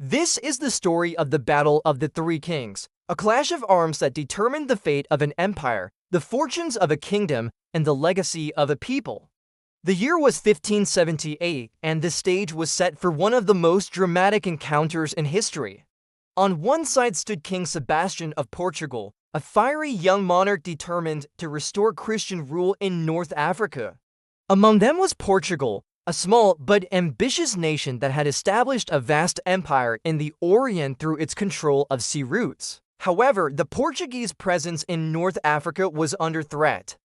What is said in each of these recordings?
This is the story of the Battle of the Three Kings, a clash of arms that determined the fate of an empire, the fortunes of a kingdom, and the legacy of a people. The year was 1578, and the stage was set for one of the most dramatic encounters in history. On one side stood King Sebastian of Portugal, a fiery young monarch determined to restore Christian rule in North Africa. Among them was Portugal, a small but ambitious nation that had established a vast empire in the Orient through its control of sea routes. However, the Portuguese presence in North Africa was under threat.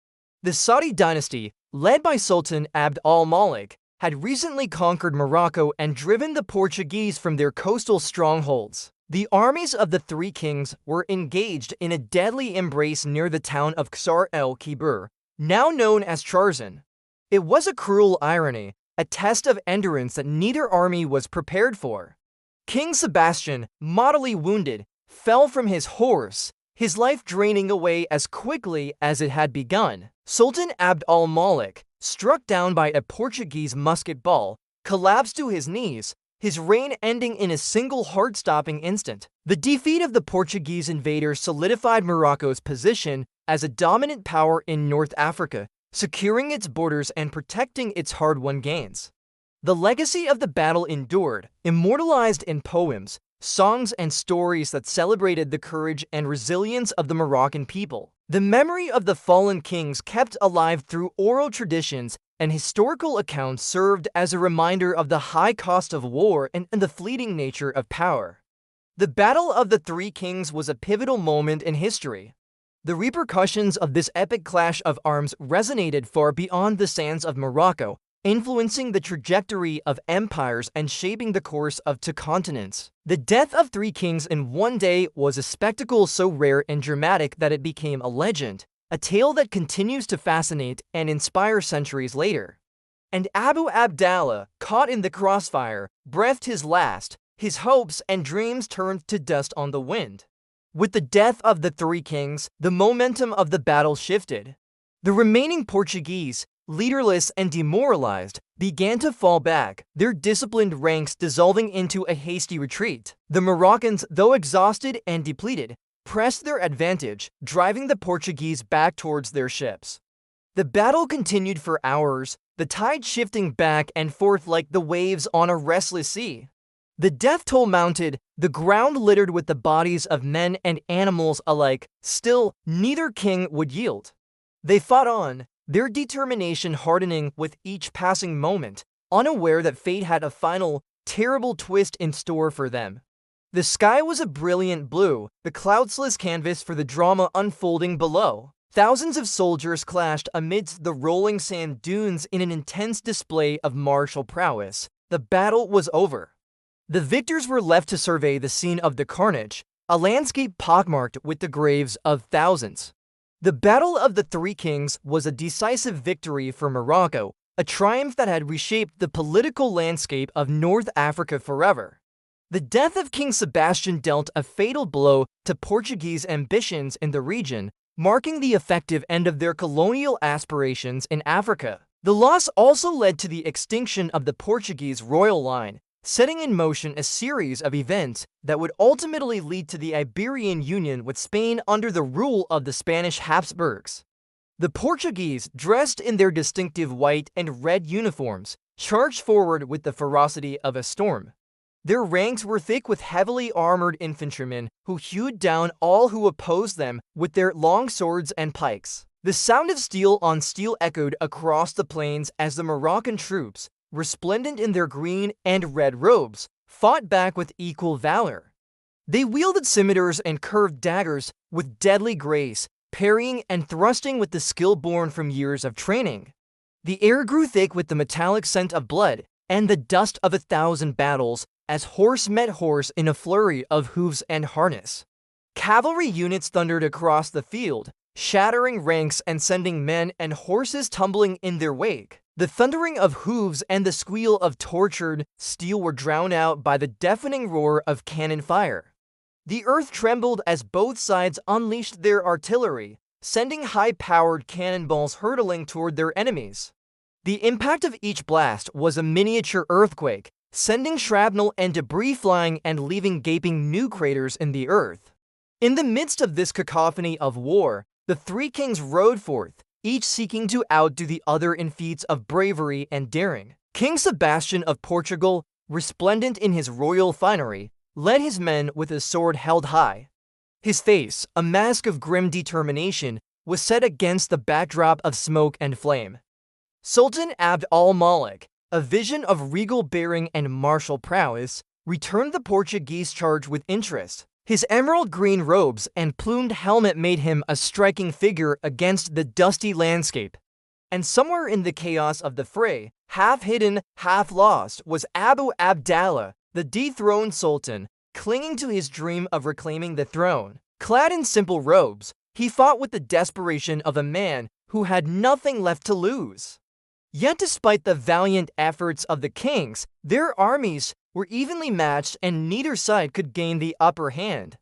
The Saudi dynasty, led by Sultan Abd al-Malik, had recently conquered Morocco and driven the Portuguese from their coastal strongholds. The armies of the Three Kings were engaged in a deadly embrace near the town of Alcácer Quibir, now known as Charzan. It was a cruel irony, a test of endurance that neither army was prepared for. King Sebastian, mortally wounded, fell from his horse, his life draining away as quickly as it had begun. Sultan Abd al-Malik, struck down by a Portuguese musket ball, collapsed to his knees, his reign ending in a single heart-stopping instant. The defeat of the Portuguese invaders solidified Morocco's position as a dominant power in North Africa, securing its borders and protecting its hard-won gains. The legacy of the battle endured, immortalized in poems, songs, and stories that celebrated the courage and resilience of the Moroccan people. The memory of the fallen kings kept alive through oral traditions and historical accounts served as a reminder of the high cost of war and the fleeting nature of power. The Battle of the Three Kings was a pivotal moment in history. The repercussions of this epic clash of arms resonated far beyond the sands of Morocco, influencing the trajectory of empires and shaping the course of two continents. The death of three kings in one day was a spectacle so rare and dramatic that it became a legend, a tale that continues to fascinate and inspire centuries later. And Abu Abdallah, caught in the crossfire, breathed his last, his hopes and dreams turned to dust on the wind. With the death of the three kings, the momentum of the battle shifted. The remaining Portuguese, leaderless and demoralized, began to fall back, their disciplined ranks dissolving into a hasty retreat. The Moroccans, though exhausted and depleted, pressed their advantage, driving the Portuguese back towards their ships. The battle continued for hours, the tide shifting back and forth like the waves on a restless sea. The death toll mounted, the ground littered with the bodies of men and animals alike. Still, neither king would yield. They fought on, their determination hardening with each passing moment, unaware that fate had a final, terrible twist in store for them. The sky was a brilliant blue, the cloudless canvas for the drama unfolding below. Thousands of soldiers clashed amidst the rolling sand dunes in an intense display of martial prowess. The battle was over. The victors were left to survey the scene of the carnage, a landscape pockmarked with the graves of thousands. The Battle of the Three Kings was a decisive victory for Morocco, a triumph that had reshaped the political landscape of North Africa forever. The death of King Sebastian dealt a fatal blow to Portuguese ambitions in the region, marking the effective end of their colonial aspirations in Africa. The loss also led to the extinction of the Portuguese royal line, setting in motion a series of events that would ultimately lead to the Iberian Union with Spain under the rule of the Spanish Habsburgs. The Portuguese, dressed in their distinctive white and red uniforms, charged forward with the ferocity of a storm. Their ranks were thick with heavily armored infantrymen who hewed down all who opposed them with their long swords and pikes. The sound of steel on steel echoed across the plains as the Moroccan troops, resplendent in their green and red robes, fought back with equal valor. They wielded scimitars and curved daggers with deadly grace, parrying and thrusting with the skill born from years of training. The air grew thick with the metallic scent of blood and the dust of 1,000 battles as horse met horse in a flurry of hooves and harness. Cavalry units thundered across the field, shattering ranks and sending men and horses tumbling in their wake. The thundering of hooves and the squeal of tortured steel were drowned out by the deafening roar of cannon fire. The earth trembled as both sides unleashed their artillery, sending high-powered cannonballs hurtling toward their enemies. The impact of each blast was a miniature earthquake, sending shrapnel and debris flying and leaving gaping new craters in the earth. In the midst of this cacophony of war, the three kings rode forth, each seeking to outdo the other in feats of bravery and daring. King Sebastian of Portugal, resplendent in his royal finery, led his men with a sword held high. His face, a mask of grim determination, was set against the backdrop of smoke and flame. Sultan Abd al-Malik, a vision of regal bearing and martial prowess, returned the Portuguese charge with interest. His emerald green robes and plumed helmet made him a striking figure against the dusty landscape. And somewhere in the chaos of the fray, half hidden, half lost, was Abu Abdallah, the dethroned sultan, clinging to his dream of reclaiming the throne. Clad in simple robes, he fought with the desperation of a man who had nothing left to lose. Yet despite the valiant efforts of the kings, their armies were evenly matched and neither side could gain the upper hand.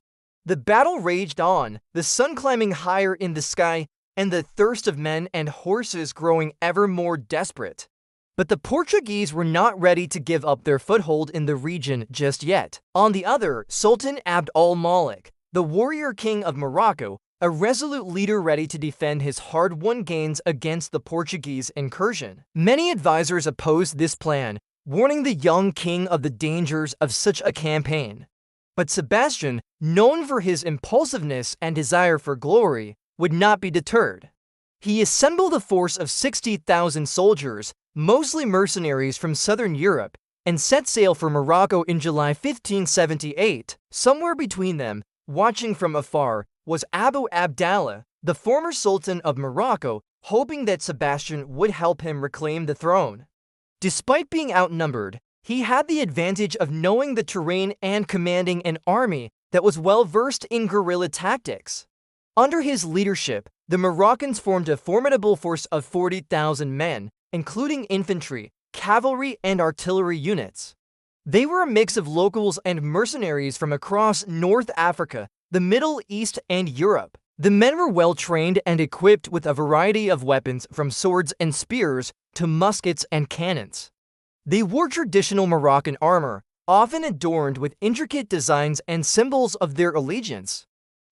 The battle raged on, the sun climbing higher in the sky and the thirst of men and horses growing ever more desperate. But the Portuguese were not ready to give up their foothold in the region just yet. On the other, Sultan Abd al-Malik, the warrior king of Morocco, a resolute leader ready to defend his hard-won gains against the Portuguese incursion. Many advisors opposed this plan, warning the young king of the dangers of such a campaign. But Sebastian, known for his impulsiveness and desire for glory, would not be deterred. He assembled a force of 60,000 soldiers, mostly mercenaries from southern Europe, and set sail for Morocco in July 1578. Somewhere between them, watching from afar, was Abu Abdallah, the former sultan of Morocco, hoping that Sebastian would help him reclaim the throne. Despite being outnumbered, he had the advantage of knowing the terrain and commanding an army that was well versed in guerrilla tactics. Under his leadership, the Moroccans formed a formidable force of 40,000 men, including infantry, cavalry, and artillery units. They were a mix of locals and mercenaries from across North Africa, the Middle East, and Europe. The men were well trained and equipped with a variety of weapons from swords and spears to muskets and cannons. They wore traditional Moroccan armor, often adorned with intricate designs and symbols of their allegiance.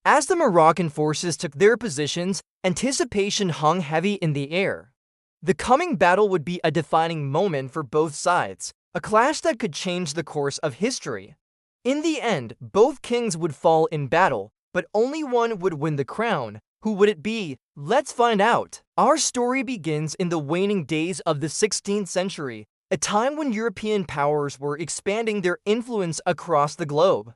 As the Moroccan forces took their positions, anticipation hung heavy in the air. The coming battle would be a defining moment for both sides, a clash that could change the course of history. In the end, both kings would fall in battle, but only one would win the crown. Who would it be? Let's find out. Our story begins in the waning days of the 16th century, a time when European powers were expanding their influence across the globe.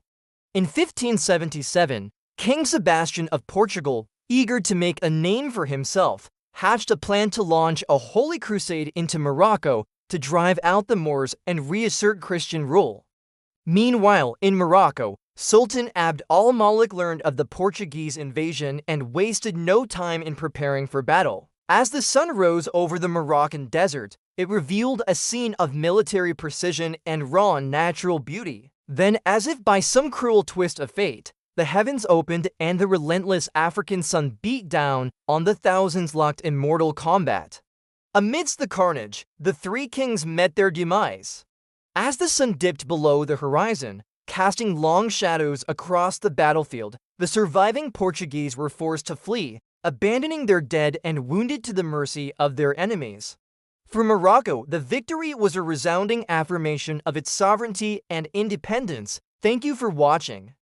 In 1577, King Sebastian of Portugal, eager to make a name for himself, hatched a plan to launch a holy crusade into Morocco to drive out the Moors and reassert Christian rule. Meanwhile, in Morocco, Sultan Abd al-Malik learned of the Portuguese invasion and wasted no time in preparing for battle. As the sun rose over the Moroccan desert, it revealed a scene of military precision and raw natural beauty. Then, as if by some cruel twist of fate, the heavens opened and the relentless African sun beat down on the thousands locked in mortal combat. Amidst the carnage, the three kings met their demise. As the sun dipped below the horizon, casting long shadows across the battlefield, the surviving Portuguese were forced to flee, abandoning their dead and wounded to the mercy of their enemies. For Morocco, the victory was a resounding affirmation of its sovereignty and independence. Thank you for watching.